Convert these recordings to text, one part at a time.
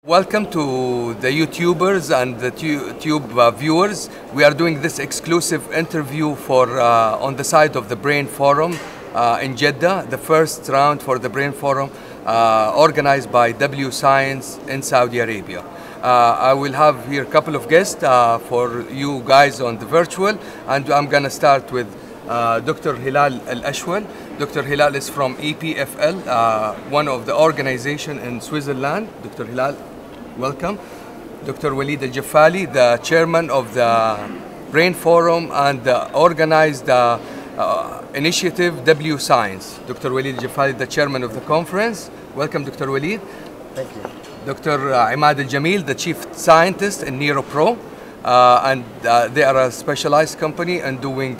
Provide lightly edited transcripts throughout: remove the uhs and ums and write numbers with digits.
Welcome to the YouTubers and the YouTube viewers. We are doing this exclusive interview for on the side of the Brain Forum in Jeddah, the first round for the Brain Forum organized by W Science in Saudi Arabia. I will have here a couple of guests for you guys on the virtual, and I'm going to start with Dr. Hilal Al-Ashwal. Dr. Hilal is from EPFL, one of the organization in Switzerland. Dr. Hilal, welcome. Dr. Walid Al-Jaffali, the chairman of the Brain Forum and organized the initiative W Science. Dr. Walid Al-Jaffali, the chairman of the conference. Welcome, Dr. Walid. Thank you. Dr. Imad Al-Jamil, the chief scientist in NeuroPro. And they are a specialized company and doing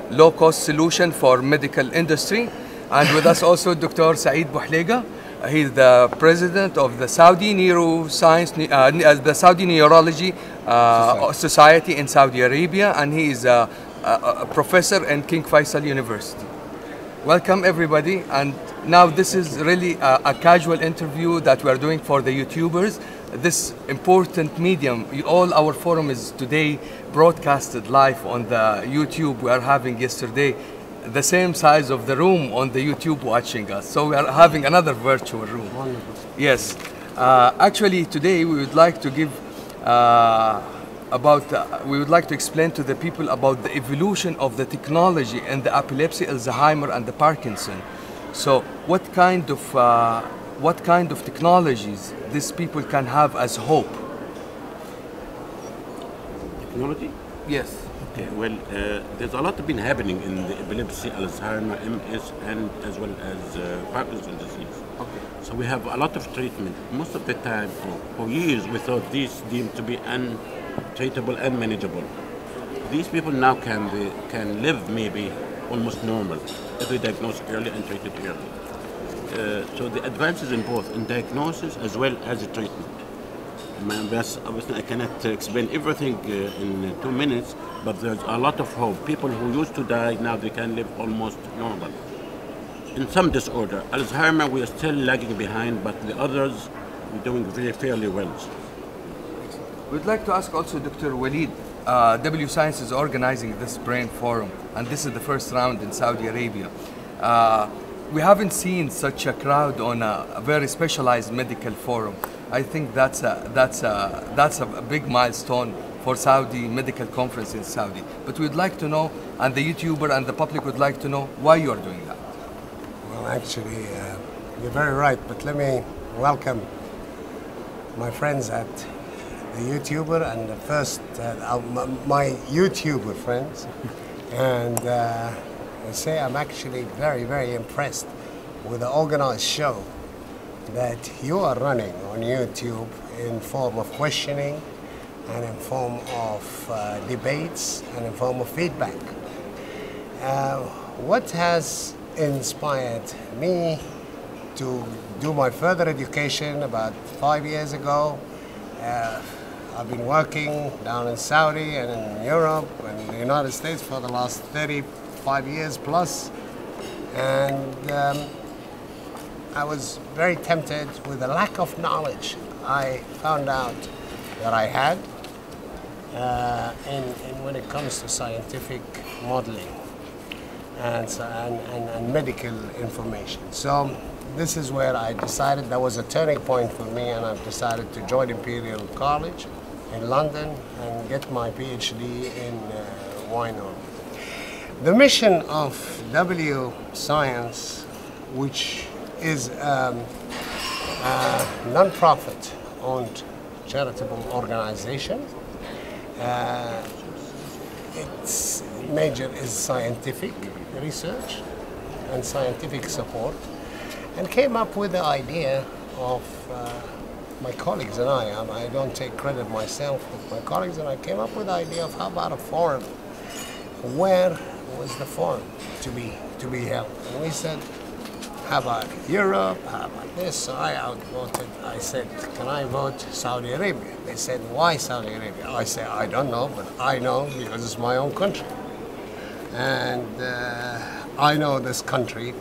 low-cost solution for medical industry. And with us also Dr. Saeed Bouhlega. He's the president of the Saudi Neuroscience, the Saudi Neurology Society in Saudi Arabia, and he is a professor in King Faisal University. Welcome everybody, and now this is really a casual interview that we are doing for the YouTubers. This important medium, all our forum is today broadcasted live on the YouTube. We are having yesterday the same size of the room on the YouTube watching us. So we are having another virtual room. Wonderful. Yes. Actually today we would like to give we would like to explain to the people about the evolution of the technology in the epilepsy, Alzheimer and the Parkinson. So what kind of technologies these people can have as hope? Technology? Yes. Okay, well, there's a lot been happening in the epilepsy, Alzheimer, MS, and as well as Parkinson's disease. Okay. So we have a lot of treatment. Most of the time, for years, we thought these deemed to be untreatable and manageable. These people now can live maybe almost normal if they diagnosed early and treated early. So the advances in both in diagnosis as well as the treatment. Obviously, I cannot explain everything in 2 minutes, but there's a lot of hope. People who used to die, now they can live almost normal. In some disorder, Alzheimer, we are still lagging behind, but the others, we're doing very fairly well. We'd like to ask also Dr. Walid, W Science is organizing this Brain Forum, and this is the first round in Saudi Arabia. We haven't seen such a crowd on a very specialized medical forum. I think that's a big milestone for Saudi medical conference in Saudi. But we'd like to know, and the YouTuber and the public would like to know, why you are doing that. Well, actually, you're very right, but let me welcome my friends at the YouTuber and the first, my YouTuber friends. And I say I'm actually very, very impressed with the organized show that you are running on YouTube in form of questioning and in form of debates and in form of feedback. What has inspired me to do my further education about 5 years ago? I've been working down in Saudi and in Europe and the United States for the last 35 years plus, and I was very tempted with the lack of knowledge I found out that I had when it comes to scientific modeling and medical information. So this is where I decided that was a turning point for me, and I've decided to join Imperial College in London and get my PhD in Wynor. The mission of W Science, which is a non-profit owned charitable organization. Its major is scientific research and scientific support, and came up with the idea of my colleagues and I don't take credit myself, but my colleagues and I came up with the idea of how about a forum. Where was the forum to be held? And we said, how about Europe? How about this? So I outvoted. I said, can I vote Saudi Arabia? They said, why Saudi Arabia? I said, I don't know, but I know because it's my own country. And I know this country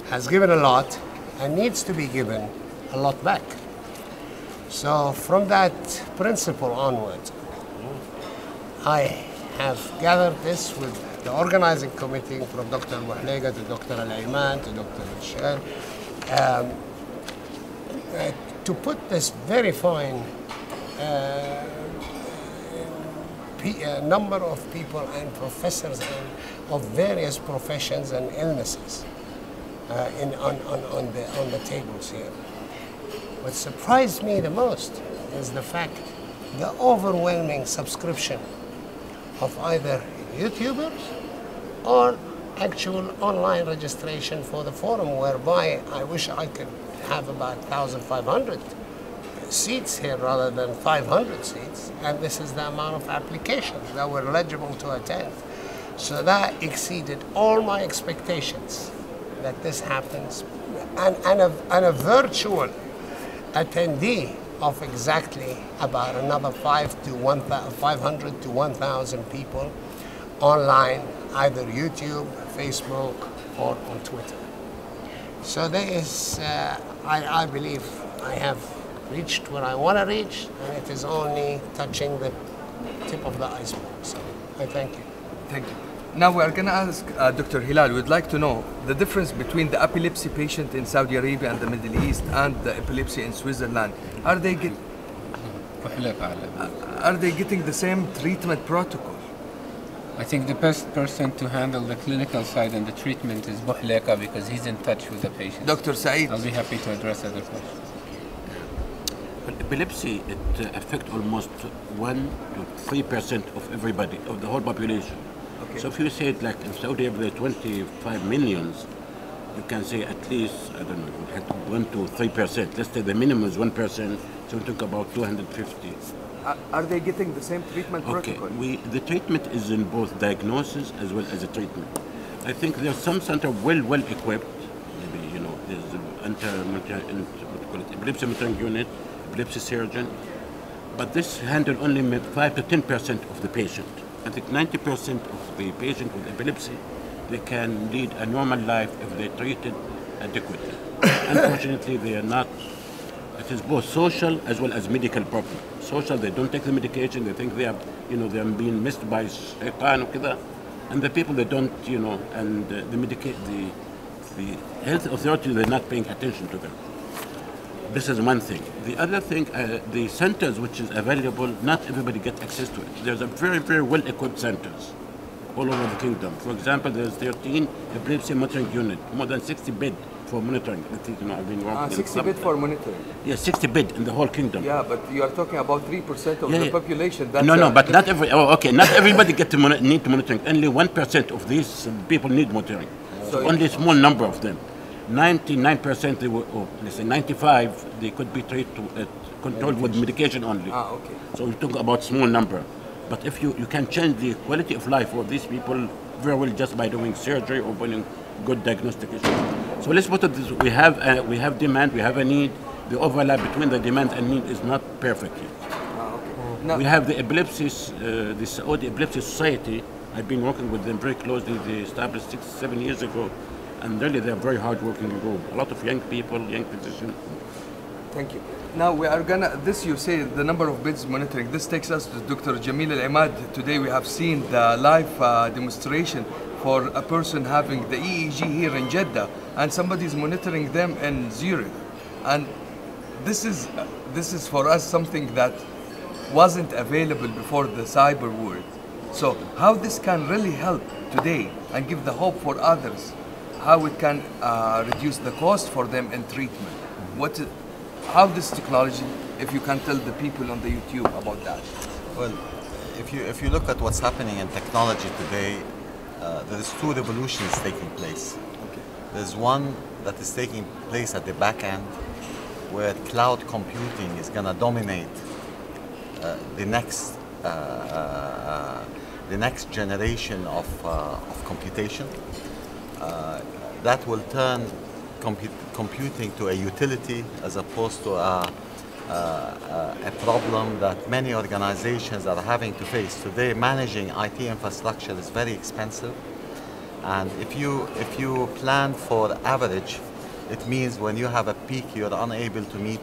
has given a lot and needs to be given a lot back. So from that principle onwards, I have gathered this with the organizing committee from Dr. Muhlega to Dr. Al-Ayman to Dr. Al-Shal, to put this very fine number of people and professors of various professions and illnesses on the tables here. What surprised me the most is the fact, the overwhelming subscription of either YouTubers or actual online registration for the forum, whereby I wish I could have about 1,500 seats here rather than 500 seats, and this is the amount of applications that were eligible to attend. So that exceeded all my expectations that this happens, and a virtual attendee of exactly about another 500 to 1,000 people online, either YouTube, Facebook, or on Twitter. So there is, I believe I have reached where I want to reach, and it is only touching the tip of the iceberg. So I thank you. Thank you. Now we are going to ask Dr. Hilal. We'd like to know the difference between the epilepsy patient in Saudi Arabia and the Middle East and the epilepsy in Switzerland. Are they getting the same treatment protocol? I think the best person to handle the clinical side and the treatment is Buhleka, because he's in touch with the patient. Dr. Saeed. I'll be happy to address other questions. But epilepsy, it affects almost 1 to 3% of everybody, of the whole population. Okay. So if you say it like in Saudi Arabia, 25 millions, you can say at least, I don't know, 1 to 3%. Let's say the minimum is 1%, so we talk about 250. Are they getting the same treatment protocol? Okay, the treatment is in both diagnosis as well as a treatment. I think there are some centers well equipped. Maybe, you know, there's epilepsy monitoring unit, epilepsy surgeon, but this handle only 5 to 10% of the patient. I think 90% of the patient with epilepsy, they can lead a normal life if they're treated adequately. Unfortunately, they are not. It is both social as well as medical problem. Social, they don't take the medication, they think they have, you know, they're being missed by shaitan or kida. And the people that don't, you know, and the health authority, they're not paying attention to them. This is one thing. The other thing, the centers which is available, not everybody gets access to it. There's a very well-equipped centers all over the kingdom. For example, there's 13 epilepsy monitoring unit, more than 60 bed for monitoring. I think, you know, I've been working 60 bed for monitoring? Yeah, 60 bed in the whole kingdom. Yeah, but you are talking about 3% of the population. That's no, but not every. Oh, okay, not everybody need monitoring. Only 1% of these people need monitoring. So only a small number of them. 99%, they were, or let's say 95, they could be treated controlled with medication only. Okay. So we talk about small number. But if you can change the quality of life of these people very well just by doing surgery or doing good diagnostic issues. So let's put it this way. We have demand, we have a need. The overlap between the demand and need is not perfect yet. Okay. No. We have the epilepsy, the Saudi Epilepsy Society. I've been working with them very closely. They established 6-7 years ago. And really, they're very hard-working group. A lot of young people, young physicians. Thank you. Now we are gonna, this you say, the number of beds monitoring, this takes us to Dr. Jamil Al-Imad. Today we have seen the live demonstration for a person having the EEG here in Jeddah, and somebody is monitoring them in Zurich. And this is for us something that wasn't available before the cyber world. So how this can really help today and give the hope for others, how it can reduce the cost for them in treatment. How this technology, if you can tell the people on the YouTube about that. Well, if you look at what's happening in technology today, there is 2 revolutions taking place. Okay. There's one that is taking place at the back end, where cloud computing is going to dominate the next generation of computation. That will turn computing to a utility as opposed to a problem that many organizations are having to face. Today, managing IT infrastructure is very expensive, and if you plan for average, it means when you have a peak, you're unable to meet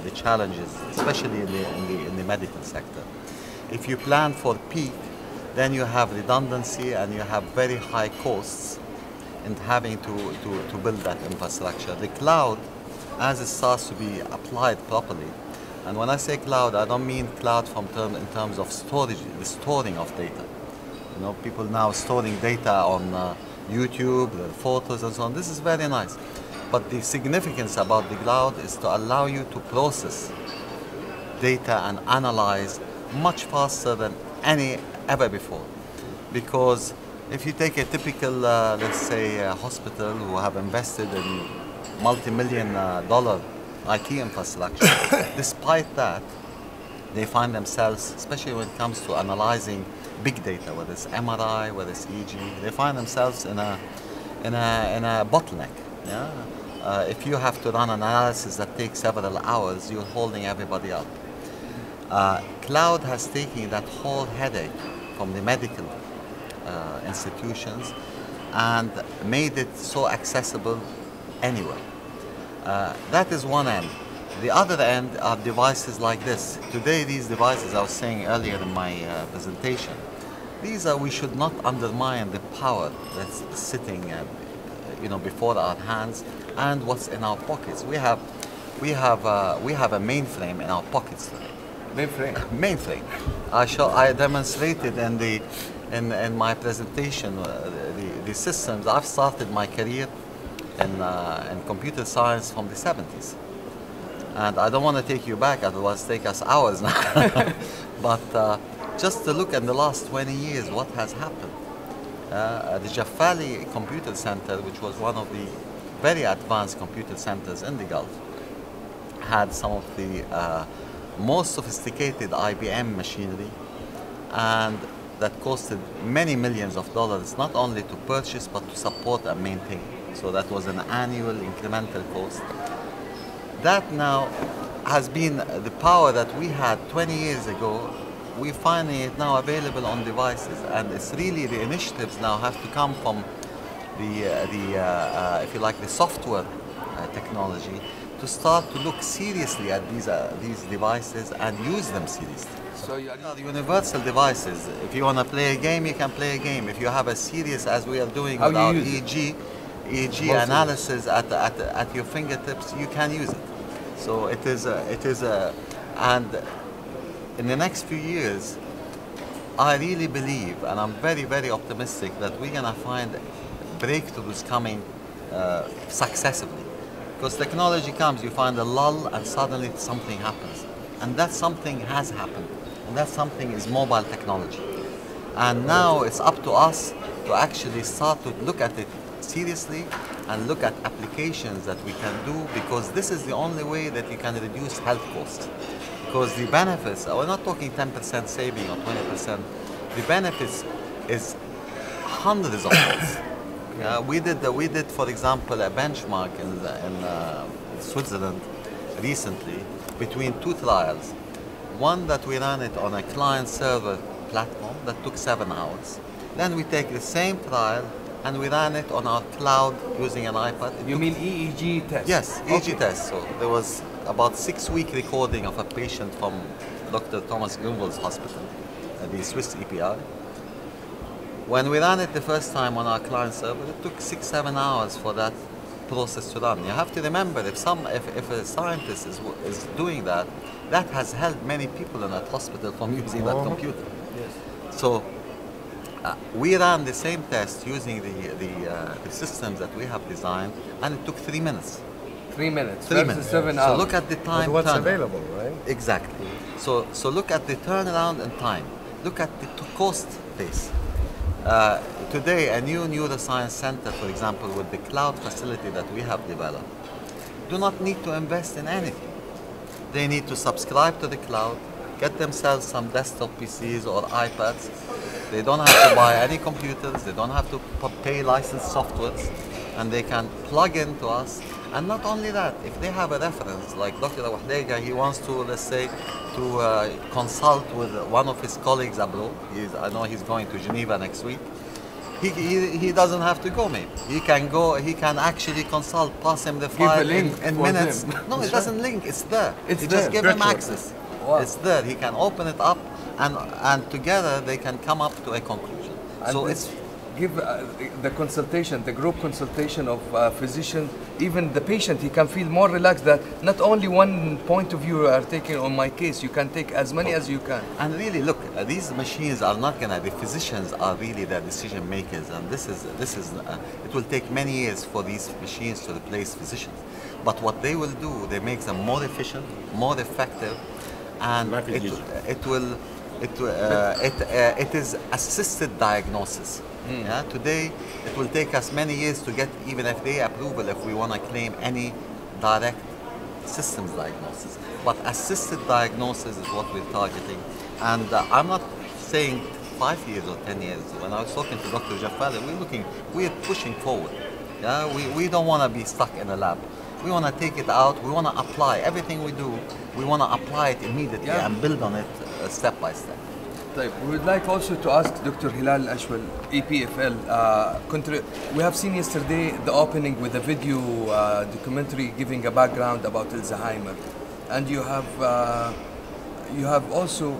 the challenges, especially in the medical sector. If you plan for peak, then you have redundancy and you have very high costs in having to build that infrastructure. The cloud, as it starts to be applied properly, and when I say cloud, I don't mean cloud in terms of storage, the storing of data. You know, people now storing data on YouTube, the photos and so on. This is very nice. But the significance about the cloud is to allow you to process data and analyze much faster than ever before. Because if you take a typical, let's say, hospital who have invested in multi-million dollar IT infrastructure, despite that, they find themselves, especially when it comes to analyzing big data, whether it's MRI, whether it's EEG, they find themselves in a bottleneck. Yeah? If you have to run an analysis that takes several hours, you're holding everybody up. Cloud has taken that whole headache from the medical institutions and made it so accessible anywhere. That is one end. The other end are devices like this. Today, these devices, I was saying earlier in my presentation, we should not undermine the power that's sitting before our hands and what's in our pockets. We have a mainframe in our pockets today. Mainframe. I demonstrated in my presentation the systems. I've started my career in computer science from the 70s. And I don't want to take you back, otherwise take us hours now. But just to look in the last 20 years, what has happened. The Jaffali Computer Center, which was one of the very advanced computer centers in the Gulf, had some of the most sophisticated IBM machinery, and that costed many millions of dollars, not only to purchase, but to support and maintain. So that was an annual incremental cost. That now has been the power that we had 20 years ago. We're finding it now available on devices, and it's really the initiatives now have to come from if you like, the software technology to start to look seriously at these devices and use them seriously. So the universal devices. If you want to play a game, you can play a game. If you have a serious, as we are doing with our EEG analysis at your fingertips, you can use it. So it is and in the next few years, I really believe, and I'm very, very optimistic, that we're going to find breakthroughs coming successively. Because technology comes, you find a lull, and suddenly something happens. And that something has happened. And that something is mobile technology. And now it's up to us to actually start to look at it seriously and look at applications that we can do, because this is the only way that you can reduce health costs. Because the benefits, we're not talking 10% saving or 20%, the benefits is hundreds of folds. We did, for example, a benchmark in Switzerland recently between two trials. One that we ran it on a client-server platform that took 7 hours. Then we take the same trial and we ran it on our cloud using an iPad. You mean EEG test? Yes, EEG test. So there was about 6-week recording of a patient from Dr. Thomas Grunwald's hospital, the Swiss EPI. When we ran it the first time on our client server, it took 6-7 hours for that process to run. You have to remember, if a scientist is doing that, that has helped many people in that hospital from using that computer. Yes. So we ran the same test using the systems that we have designed, and it took 3 minutes. 3 minutes. 3 minutes. 7 hours. So look at the time. What's available, right? Exactly. So look at the turnaround and time. Look at the cost base. Today, a new neuroscience center, for example, with the cloud facility that we have developed, do not need to invest in anything. They need to subscribe to the cloud, get themselves some desktop PCs or iPads. They don't have to buy any computers. They don't have to pay licensed softwares, and they can plug into us. And not only that, if they have a reference, like Dr. Wahdega, he wants to, let's say, to consult with one of his colleagues abroad. I know he's going to Geneva next week. he doesn't have to go, maybe. He can go, he can actually consult, pass him the file in minutes. No, it doesn't link, it's there. It's just give him virtual. access. Wow. It's there. He can open it up and together they can come up to a conclusion. And So it's give the consultation, the group consultation of physician, even the patient, he can feel more relaxed that not only one point of view are taken on my case, you can take as many as you can. And really, look, these machines are not gonna. The physicians are really the decision makers, and this is. It will take many years for these machines to replace physicians. But what they will do, they make them more efficient, more effective, and it is assisted diagnosis. Yeah, today it will take us many years to get even FDA approval if we want to claim any direct systems diagnosis. But assisted diagnosis is what we're targeting. And I'm not saying 5 years or 10 years. When I was talking to Dr. Jaffari, we're pushing forward. Yeah, we don't want to be stuck in a lab. We want to take it out. We want to apply everything we do. We want to apply it immediately and build on it step by step. We would like also to ask Dr. Hilal Ashwal, EPFL. We have seen yesterday the opening with a video documentary giving a background about Alzheimer, and you have also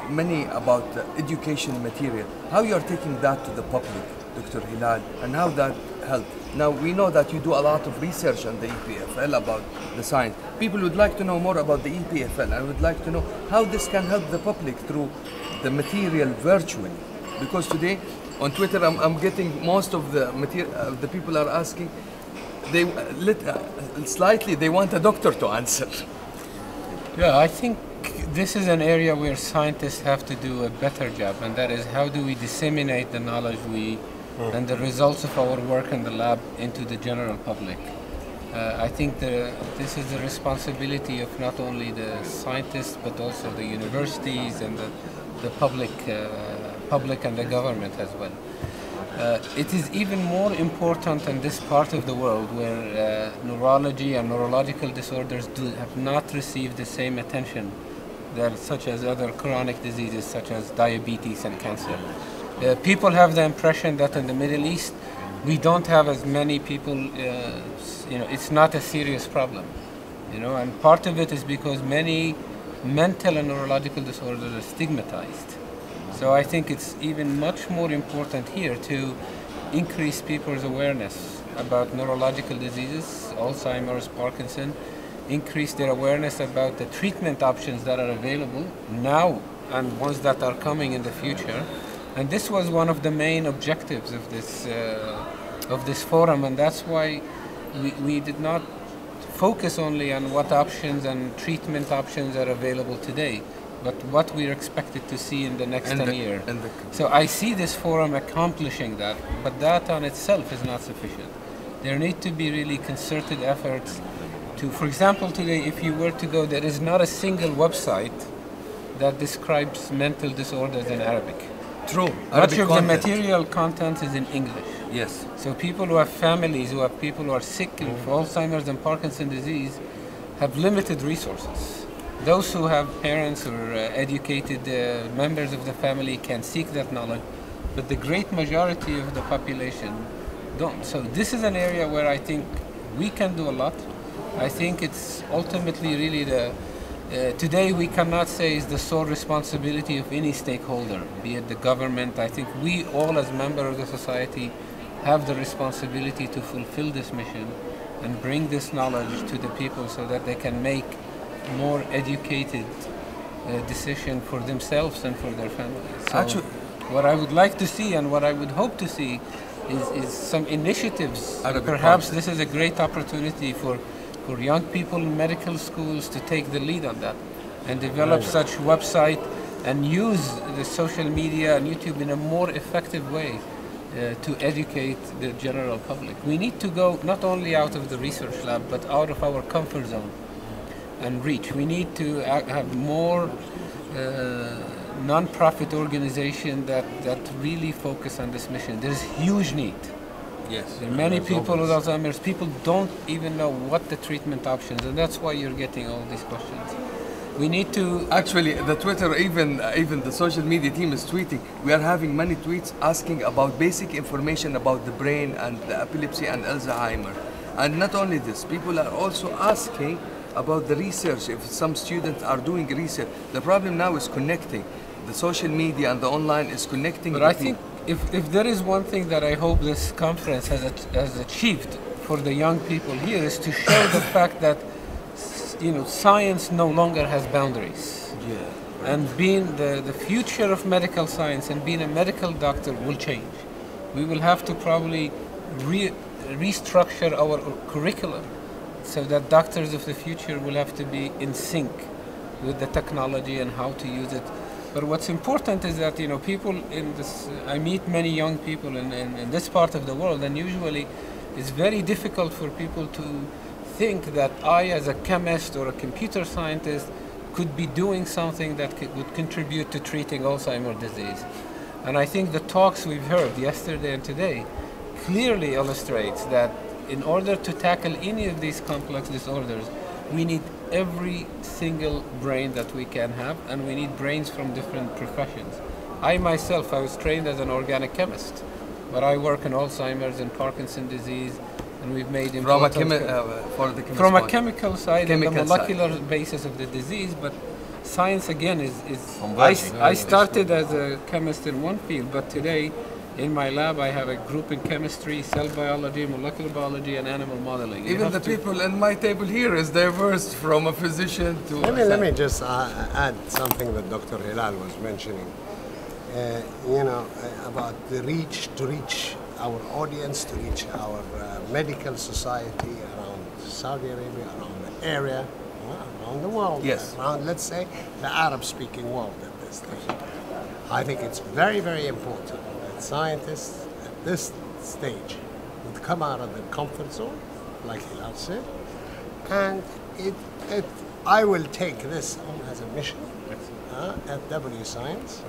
many about education material. How you are taking that to the public, Dr. Hilal, and how that helped? Now we know that you do a lot of research on the EPFL about the science. People would like to know more about the EPFL and would like to know how this can help the public through the material virtually. Because today on Twitter I'm getting most of the material, the people are asking, they want a doctor to answer. Yeah, I think this is an area where scientists have to do a better job, and that is how do we disseminate the knowledge and the results of our work in the lab into the general public. I think this is the responsibility of not only the scientists but also the universities and the public and the government as well. It is even more important in this part of the world where neurology and neurological disorders have not received the same attention such as other chronic diseases such as diabetes and cancer. People have the impression that in the Middle East we don't have as many people, it's not a serious problem, and part of it is because many mental and neurological disorders are stigmatized. So I think it's even much more important here to increase people's awareness about neurological diseases, Alzheimer's, Parkinson, increase their awareness about the treatment options that are available now and ones that are coming in the future. And this was one of the main objectives of this forum, and that's why we did not focus only on what options and treatment options are available today, but what we're expected to see in the next 10 years. So I see this forum accomplishing that, but that on itself is not sufficient. There need to be really concerted efforts to, for example, today, if you were to go, there is not a single website that describes mental disorders in Arabic. True. Much of the material content is in English. Yes. So people who have families, people who are sick of Alzheimer's and Parkinson's disease have limited resources. Those who have parents or educated members of the family can seek that knowledge, but the great majority of the population don't. So this is an area where I think we can do a lot. I think it's ultimately really today we cannot say is the sole responsibility of any stakeholder, be it the government. I think we all as members of the society have the responsibility to fulfill this mission and bring this knowledge to the people so that they can make more educated decision for themselves and for their families. So actually, what I would like to see and what I would hope to see is some initiatives. Perhaps this is a great opportunity for young people in medical schools to take the lead on that and develop such website and use the social media and YouTube in a more effective way to educate the general public. We need to go not only out of the research lab but out of our comfort zone and reach. We need to have more non-profit organization that really focus on this mission. There is huge need. Yes. There are many people with Alzheimer's. People don't even know what the treatment options, and that's why you're getting all these questions. We need to Actually, the Twitter, even the social media team is tweeting. We are having many tweets asking about basic information about the brain and the epilepsy and Alzheimer. And not only this, people are also asking about the research. If some students are doing research, the problem now is connecting. The social media and the online is connecting. But I think if there is one thing that I hope this conference has achieved for the young people here is to show the fact that science no longer has boundaries. Yeah. And being the future of medical science and being a medical doctor will change. We will have to probably restructure our curriculum so that doctors of the future will have to be in sync with the technology and how to use it. But what's important is that people in this, I meet many young people in this part of the world, and usually it's very difficult for people to think that I, as a chemist or a computer scientist, could be doing something that would contribute to treating Alzheimer's disease. And I think the talks we've heard yesterday and today clearly illustrates that in order to tackle any of these complex disorders, we need every single brain that we can have, and we need brains from different professions. I myself, I was trained as an organic chemist, but I work in Alzheimer's and Parkinson's disease, and we've made from a chemical side and the molecular basis of the disease. But science again is I started as a chemist in one field, but today in my lab I have a group in chemistry, cell biology, molecular biology, and animal modeling. Even the people in my table here is diverse, from a physician to let me just add something that Dr. Hilal was mentioning. About the reach our audience, to reach our medical society around Saudi Arabia, around the area, around the world, yes, around, let's say, the Arab-speaking world at this stage. I think it's very, very important that scientists at this stage would come out of their comfort zone, like Hilal said, and I will take this on as a mission at W Science,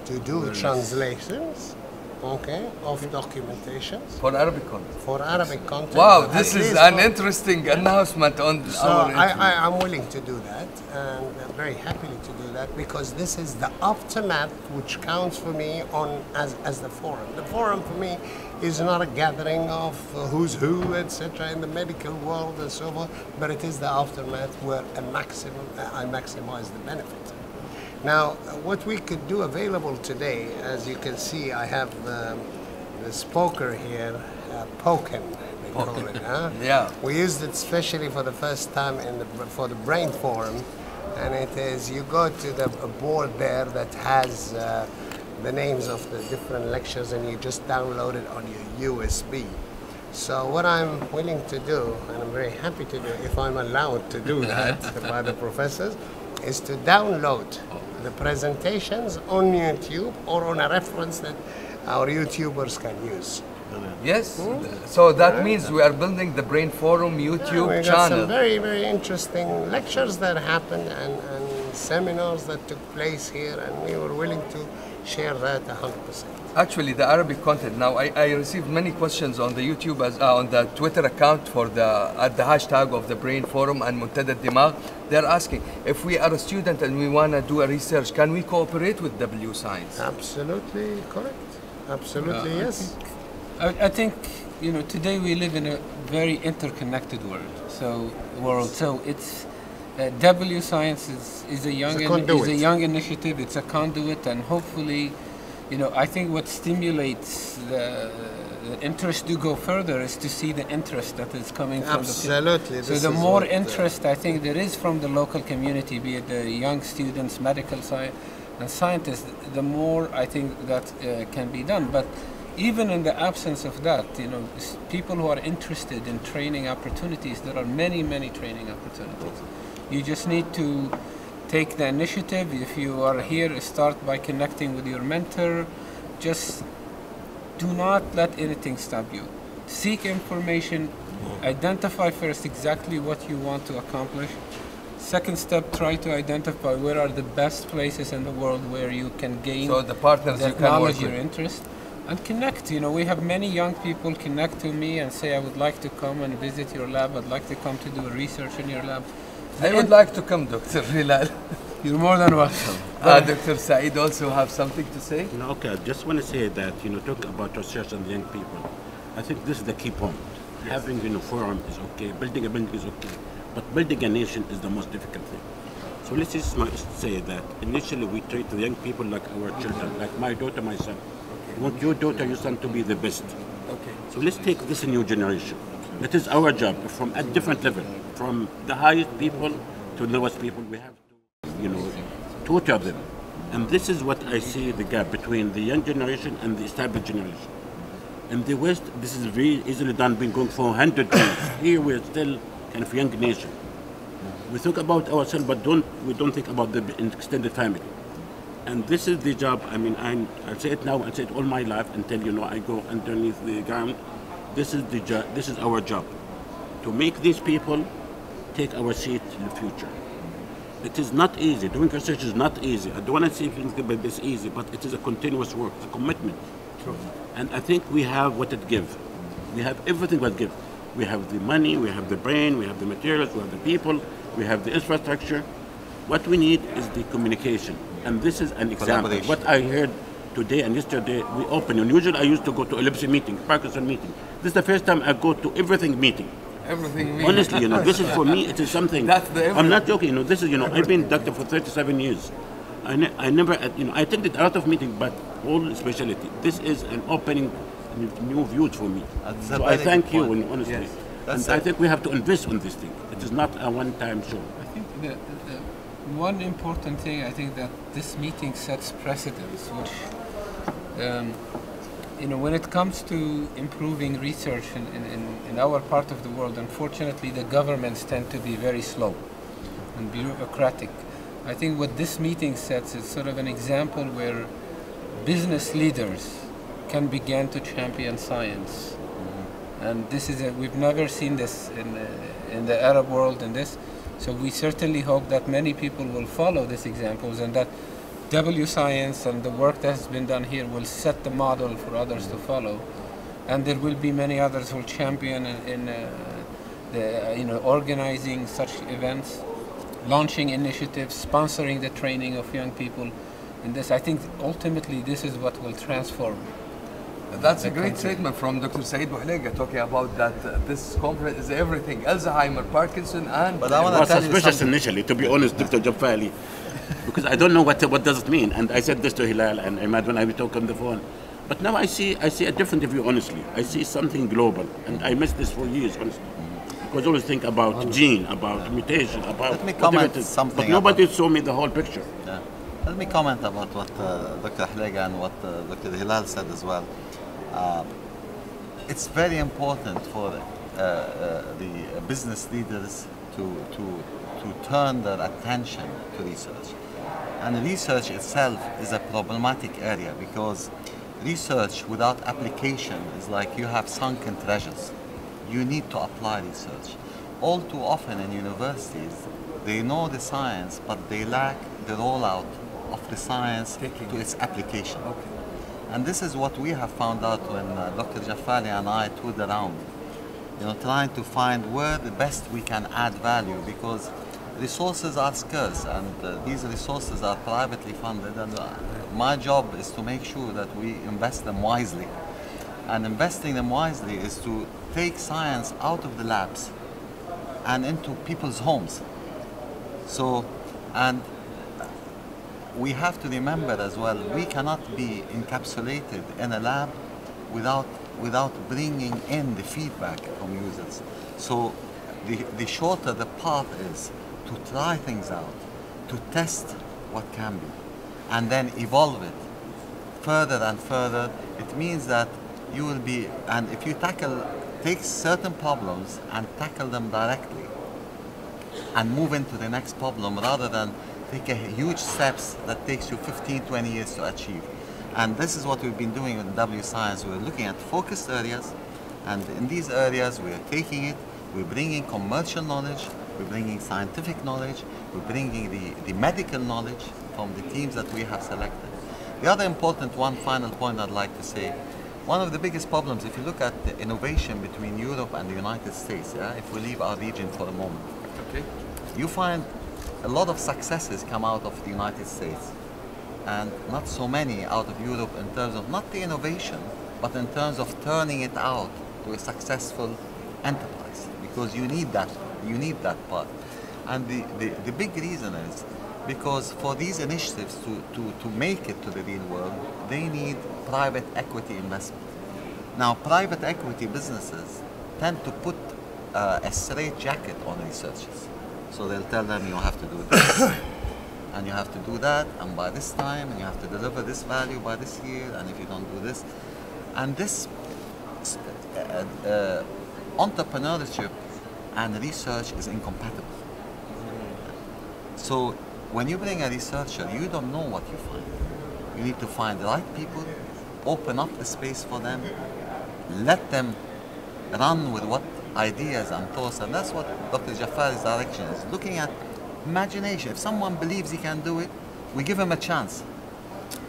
to do translations, of documentations for Arabic content. For Arabic content. Wow, this is an interesting announcement on so our. I'm willing to do that, and I'm very happy to do that, because this is the aftermath which counts for me as the forum. The forum for me is not a gathering of who's who, etc., in the medical world and so forth, but it is the aftermath where I maximize the benefit. Now, what we could do available today, as you can see, I have this poker here, Poken, they call it. Yeah. We used it especially for the first time for the Brain Forum, and it is, you go to the board there that has the names of the different lectures, and you just download it on your USB. So what I'm willing to do, and I'm very happy to do, if I'm allowed to do that by the professors, is to download the presentations on YouTube or on a reference that our YouTubers can use. Yes, so that means we are building the Brain Forum YouTube we got channel. Some very, very interesting lectures that happened and seminars that took place here, and we were willing to share that 100%. Actually, the Arabic content, now I received many questions on the YouTube, on the Twitter account for at the hashtag of the Brain Forum and Munteda الدماغ. They're asking, if we are a student and we want to do a research, can we cooperate with W Science? Absolutely correct. Absolutely, yes. I think today we live in a very interconnected world. So it's W Science is a young initiative. It's a conduit, and hopefully, I think what stimulates the interest to go further is to see the interest that is coming from Absolutely. So the more interest I think there is from the local community, be it the young students, medical science, and scientists, the more I think that can be done. But even in the absence of that, people who are interested in training opportunities, there are many, many training opportunities. You just need to take the initiative. If you are here, start by connecting with your mentor. Just do not let anything stop you. Seek information, identify first exactly what you want to accomplish. Second step, try to identify where are the best places in the world where you can gain the partners that you can knowledge, work your with. interest, and connect. We have many young people connect to me and say, I would like to come and visit your lab, I'd like to come to do research in your lab. I would like to come, Dr. Hilal. You're more than welcome. Dr. Saeed also have something to say? Okay, I just want to say that, talk about research and young people. I think this is the key point. Yes. Having, forum is okay, building a building is okay, but building a nation is the most difficult thing. So let's just say that initially we treat the young people like our children, like my daughter, my son. You want your daughter, your son to be the best. Okay. So let's take this new generation. It is our job from a different level, from the highest people to the lowest people. We have to, tutor them. And this is what I see the gap between the young generation and the established generation. In the West, this is very easily done, been going for 100 years. Here we're still kind of young nation. We think about ourselves, but we don't think about the extended family. And this is the job. I mean, I'll say it now. I'll say it all my life until I go underneath the ground. This is the job. This is our job, to make these people take our seat in the future. It is not easy. Doing research is not easy. I don't want to say things about this easy, but it is a continuous work, it's a commitment. True. And I think we have what it gives. We have everything what it gives. We have the money, we have the brain, we have the materials, we have the people, we have the infrastructure. What we need is the communication. And this is an example. What I heard today and yesterday, we open. And usually I used to go to Ellipse meeting, Parkinson meeting. This is the first time I go to everything meeting. Everything. Honestly, this is for me, it is something. That's the everything. I'm not joking. This is, I've been doctor for 37 years. I never, I attended a lot of meetings, but all specialty. This is an opening new views for me. So I thank you, honestly. Yes. And I think we have to invest on this thing. It is not a one-time show. I think the one important thing, I think that this meeting sets precedence, which, when it comes to improving research in our part of the world, unfortunately the governments tend to be very slow and bureaucratic. I think what this meeting sets is sort of an example where business leaders can begin to champion science. And this is we've never seen this in the Arab world in this. So we certainly hope that many people will follow these examples, and that W Science and the work that has been done here will set the model for others to follow. And there will be many others who will champion in organizing such events, launching initiatives, sponsoring the training of young people. In this, I think ultimately this is what will transform. That's a great statement from Dr. Saeed Bouhlega, talking about that this conference is everything, Alzheimer, Parkinson, and... But I was suspicious initially, to be honest, Dr. Jafali, because I don't know what does it mean. And I said this to Hilal and Ahmad when I talked on the phone. But now I see a different view, honestly. I see something global, and I missed this for years, honestly. Because I always think about gene, about mutation, about... Let me comment something. But nobody saw me the whole picture. Yeah. Let me comment about what Dr. Bouhlega and what Dr. Hilal said as well. It's very important for the business leaders to turn their attention to research. And research itself is a problematic area, because research without application is like you have sunken treasures. You need to apply research. All too often in universities, they know the science, but they lack the rollout of the science to its application. Okay. And this is what we have found out when Dr. Jafali and I toured around, trying to find where the best we can add value, because resources are scarce, and these resources are privately funded, and my job is to make sure that we invest them wisely. And investing them wisely is to take science out of the labs and into people's homes. So, and we have to remember as well, we cannot be encapsulated in a lab without bringing in the feedback from users. So the shorter the path is to try things out, to test what can be, and then evolve it further and further. It means that you will be, and if you take certain problems and tackle them directly and move into the next problem, rather than take a huge steps that takes you 15, 20 years to achieve. And this is what we've been doing with W Science. We're looking at focused areas, and in these areas we're taking it, we're bringing commercial knowledge, we're bringing scientific knowledge, we're bringing the medical knowledge from the teams that we have selected. The other important final point I'd like to say, one of the biggest problems, if you look at the innovation between Europe and the United States, if we leave our region for a moment, okay, you find a lot of successes come out of the United States and not so many out of Europe in terms of not the innovation, but in terms of turning it out to a successful enterprise, because you need that part. And the big reason is because for these initiatives to make it to the real world, they need private equity investment. Now, private equity businesses tend to put a straight jacket on researchers. So they'll tell them, you have to do this, and you have to do that, and by this time, and you have to deliver this value by this year, and if you don't do this. And this entrepreneurship and research is incompatible. So when you bring a researcher, you don't know what you find. You need to find the right people, open up the space for them, let them run with what ideas and thoughts, and that's what Dr. Jafari's direction is. Looking at imagination. If someone believes he can do it, we give him a chance.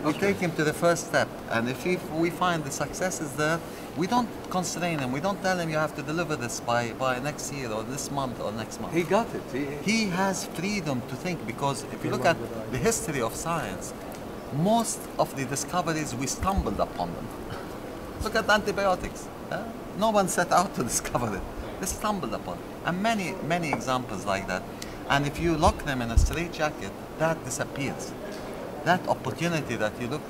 We take him to the first step, and if we find the success is there, we don't constrain him. We don't tell him you have to deliver this by next year or this month or next month. He got it. He has freedom to think, because if you look at the history of science, most of the discoveries we stumbled upon them. Look at antibiotics. No one set out to discover it. They stumbled upon it. And many examples like that. And if you lock them in a straitjacket, that disappears. That opportunity that you look,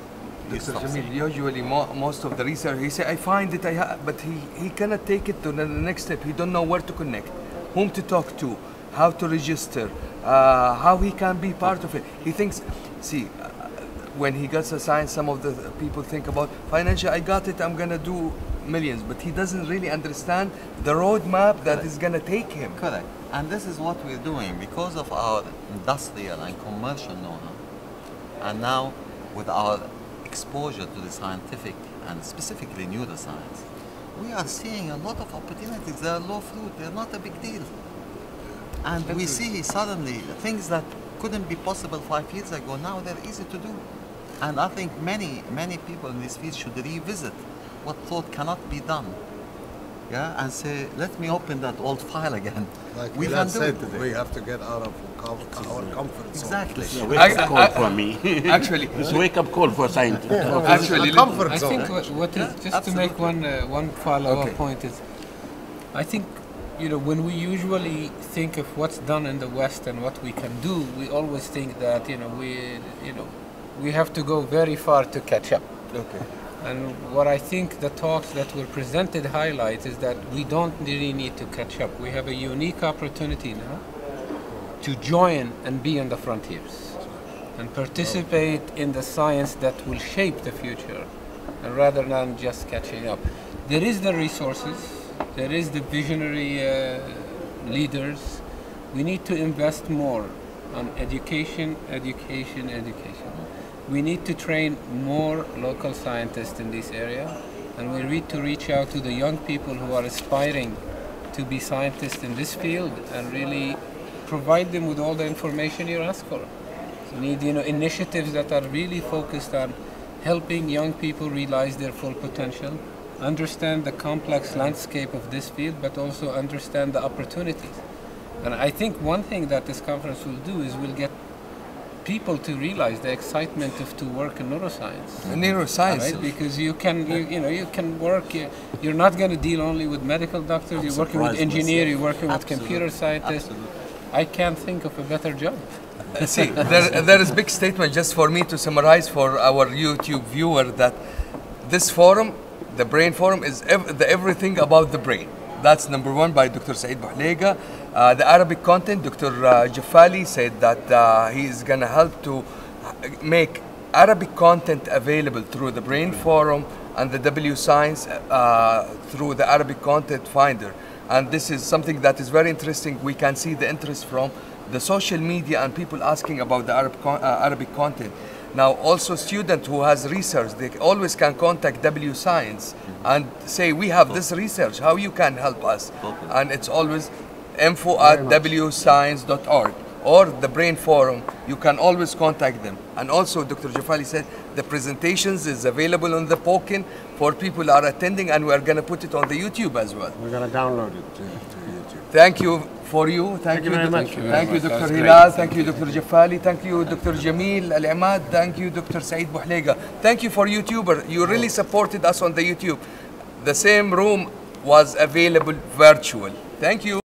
you stop seeing. Usually most of the research, he say, I find it, but he cannot take it to the next step. He don't know where to connect, whom to talk to, how to register, how he can be part of it. He thinks, when he gets a science, some of the people think about financial, I got it, I'm gonna do millions, but he doesn't really understand the roadmap that is gonna take him. Correct. And this is what we're doing because of our industrial and commercial know-how. And now with our exposure to the scientific and specifically neuroscience, we are seeing a lot of opportunities. They are low fruit, they're not a big deal. And we see suddenly things that couldn't be possible 5 years ago, now they're easy to do. And I think many people in this field should revisit what thought cannot be done. Yeah, and say, let me open that old file again. Like we can do it today. We have to get out of our comfort zone. Exactly. It's a wake-up call for me. Actually, It's a wake-up call for scientists. Actually, comfort I zone. think what is just to make one follow-up point is, I think when we usually think of what's done in the West and what we can do, we always think that we have to go very far to catch up. okay. And what I think the talks that were presented highlight is that we don't really need to catch up. We have a unique opportunity now to join and be on the frontiers and participate in the science that will shape the future, and rather than just catching up. There is the resources, there is the visionary leaders. We need to invest more on education. We need to train more local scientists in this area, and we need to reach out to the young people who are aspiring to be scientists in this field and really provide them with all the information you ask for. We need initiatives that are really focused on helping young people realize their full potential, understand the complex landscape of this field, but also understand the opportunities. And I think one thing that this conference will do is we'll get people to realize the excitement of to work in neuroscience. Neuroscience, right? Because you can work. You're not going to deal only with medical doctors. You're working with engineers. You're working with computer scientists. I can't think of a better job. See, there is big statement just for me to summarize for our YouTube viewer that this forum, the Brain Forum, is everything about the brain. That's number one by Dr. Saeed Bouhlega. The Arabic content, Dr. Jafali said that he is going to help to make Arabic content available through the Brain Forum and the W Science through the Arabic Content Finder. And this is something that is very interesting. We can see the interest from the social media and people asking about the Arabic content. Now also student who has research, they always can contact W Science and say, we have this research, how you can help us? And it's always info@wscience.org or the Brain Forum. You can always contact them. And also Dr. Jafali said the presentations is available on the Pokin for people who are attending, and we're going to put it on the YouTube as well. We're going to download it to YouTube. Thank you for you. Thank you very much. Thank you, Dr. That's Hilal. Thank you, Dr. Jafali. Thank you, Dr. Jamil Al-Imad. Thank you, Dr. Saeed Bouhlega. Thank you for YouTuber. You really supported us on the YouTube. The same room was available virtual. Thank you.